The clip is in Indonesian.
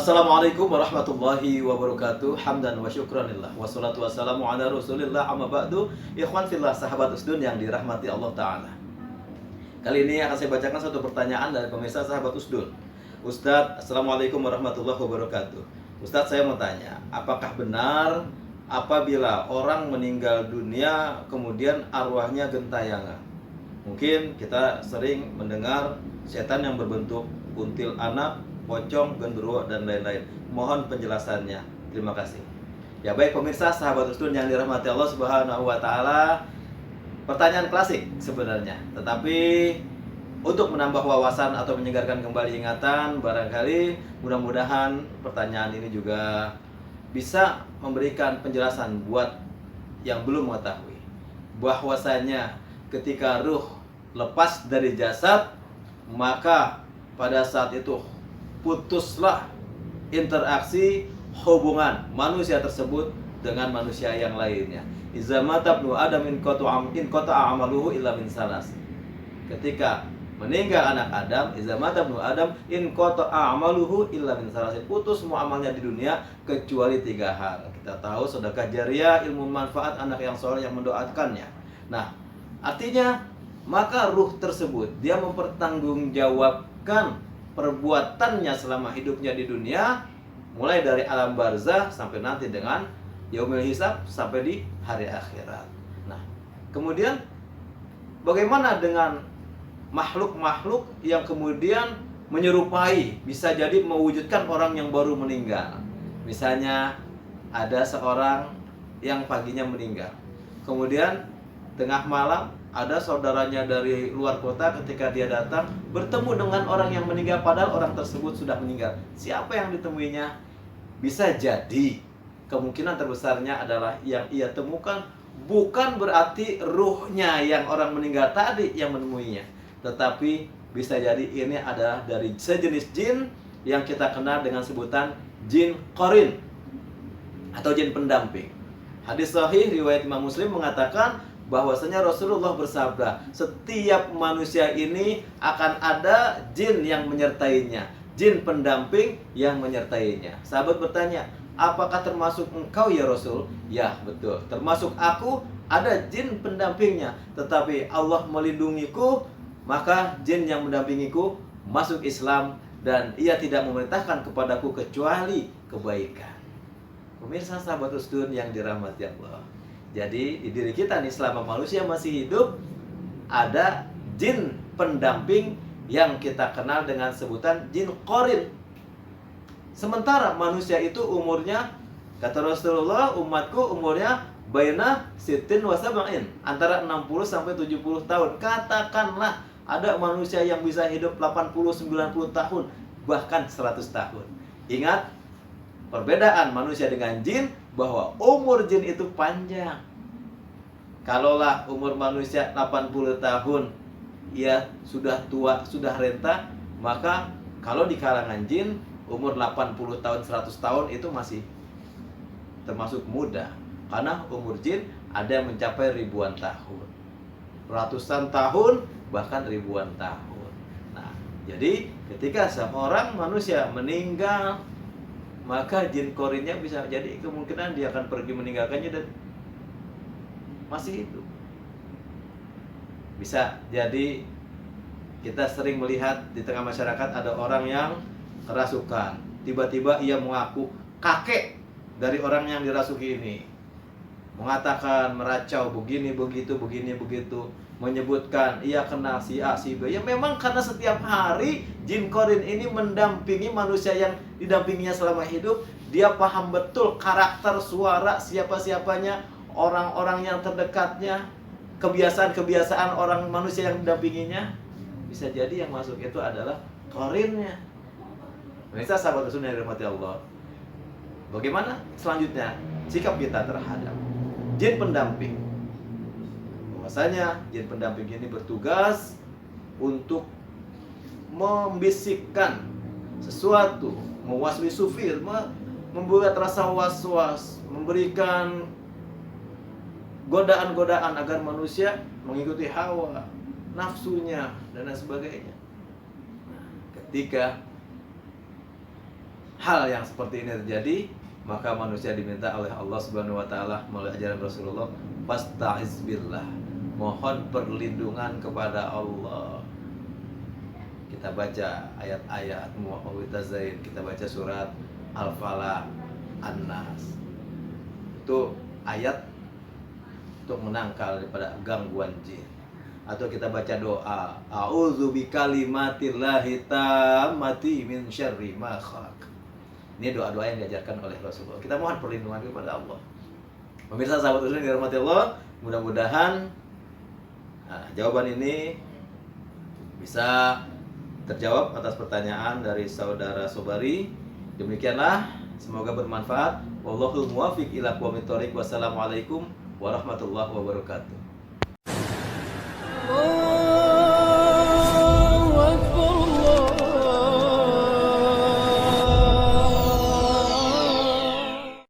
Assalamualaikum warahmatullahi wabarakatuh. Hamdan wa syukranillah. Wassalatu wassalamu ala rasulillah amma ba'du. Ikhwan fillah, sahabat usdun yang dirahmati Allah Ta'ala. Kali ini akan saya bacakan satu pertanyaan dari pemirsa sahabat usdun. Ustadz, Assalamualaikum warahmatullahi wabarakatuh. Ustadz, saya mau tanya, apakah benar apabila orang meninggal dunia kemudian arwahnya gentayangan? Mungkin kita sering mendengar setan yang berbentuk kuntil anak, pocong, genderuwo, dan lain-lain. Mohon penjelasannya. Terima kasih. Ya baik pemirsa, sahabat usdun yang dirahmati Allah Subhanahu wa Ta'ala, pertanyaan klasik sebenarnya, tetapi untuk menambah wawasan atau menyegarkan kembali ingatan, barangkali mudah-mudahan pertanyaan ini juga bisa memberikan penjelasan buat yang belum mengetahui bahwasanya ketika ruh lepas dari jasad, maka pada saat itu putuslah interaksi hubungan manusia tersebut dengan manusia yang lainnya. Iza mata ibnu Adam in qata'a amaluhu illa min salas. Ketika meninggal anak Adam, iza mata ibnu Adam in qata'a amaluhu illa min salas. Putus semua amalnya di dunia kecuali 3 hal. Kita tahu sedekah jariyah, ilmu manfaat, anak yang soleh yang mendoakannya. Nah, artinya maka ruh tersebut dia mempertanggungjawabkan perbuatannya selama hidupnya di dunia, mulai dari alam barzah sampai nanti dengan yaumil hisab, sampai di hari akhirat. Nah, kemudian bagaimana dengan makhluk-makhluk yang kemudian menyerupai, bisa jadi mewujudkan orang yang baru meninggal? Misalnya ada seorang yang paginya meninggal, kemudian tengah malam ada saudaranya dari luar kota, ketika dia datang bertemu dengan orang yang meninggal, padahal orang tersebut sudah meninggal. Siapa yang ditemuinya? Bisa jadi kemungkinan terbesarnya adalah yang ia temukan bukan berarti ruhnya yang orang meninggal tadi yang menemuinya, tetapi bisa jadi ini adalah dari sejenis jin yang kita kenal dengan sebutan jin qarin atau jin pendamping. Hadis sahih riwayat Imam Muslim mengatakan bahwasanya Rasulullah bersabda, setiap manusia ini akan ada jin yang menyertainya, jin pendamping yang menyertainya. Sahabat bertanya, apakah termasuk engkau ya Rasul? Ya, betul, termasuk aku, ada jin pendampingnya. Tetapi Allah melindungiku, maka jin yang mendampingiku masuk Islam dan ia tidak memerintahkan kepadaku kecuali kebaikan. Pemirsa sahabat usdun yang dirahmati Allah, jadi di diri kita nih, selama manusia masih hidup, ada jin pendamping yang kita kenal dengan sebutan jin qarin. Sementara manusia itu umurnya, kata Rasulullah, umatku umurnya baina sittin wa sab'in, antara 60 sampai 70 tahun. Katakanlah ada manusia yang bisa hidup 80, 90 tahun, bahkan 100 tahun. Ingat, perbedaan manusia dengan jin, bahwa umur jin itu panjang. Kalaulah umur manusia 80 tahun, ia sudah tua, sudah renta, maka kalau di kalangan jin umur 80 tahun, 100 tahun itu masih termasuk muda. Karena umur jin ada yang mencapai ribuan tahun, ratusan tahun, bahkan ribuan tahun. Nah, jadi ketika seorang manusia meninggal, maka jin qarinnya bisa jadi kemungkinan dia akan pergi meninggalkannya dan masih hidup. Bisa jadi kita sering melihat di tengah masyarakat ada orang yang kerasukan, tiba-tiba ia mengaku kakek dari orang yang dirasuki ini, mengatakan, meracau begini begitu, begini begitu, menyebutkan ia kenal si A, si B. Ya memang karena setiap hari jin qarin ini mendampingi manusia yang didampinginya selama hidup. Dia paham betul karakter, suara, siapa-siapanya, orang-orang yang terdekatnya, kebiasaan-kebiasaan orang manusia yang didampinginya. Bisa jadi yang masuk itu adalah qarinnya. Pemirsa sahabat usdun yang dirahmati Allah, bagaimana selanjutnya sikap kita terhadap jin pendamping? Bahwasanya jin pendamping ini bertugas untuk membisikkan sesuatu, mewaswisu fir, membuat rasa was-was, memberikan godaan-godaan agar manusia mengikuti hawa nafsunya dan lain sebagainya. Nah, ketika hal yang seperti ini terjadi, maka manusia diminta oleh Allah Subhanahu wa taala melalui ajaran Rasulullah, fasta'iz billah, mohon perlindungan kepada Allah. Kita baca ayat-ayat Mu'awwidzatain, kita baca surat Al-Falaq, An-Nas. Itu ayat untuk menangkal daripada gangguan jin. Atau kita baca doa, a'udzu bikalimatillahi tammati min syarri ma khalaq. Ini doa-doa yang diajarkan oleh Rasulullah. Kita mohon perlindungan kepada Allah. Pemirsa sahabat Usman dirahmati Allah, mudah-mudahan jawaban ini bisa terjawab atas pertanyaan dari saudara Sobari. Demikianlah, semoga bermanfaat. Wallahul muwaffiq ila aqwamit thoriq. Wassalamualaikum warahmatullahi wabarakatuh.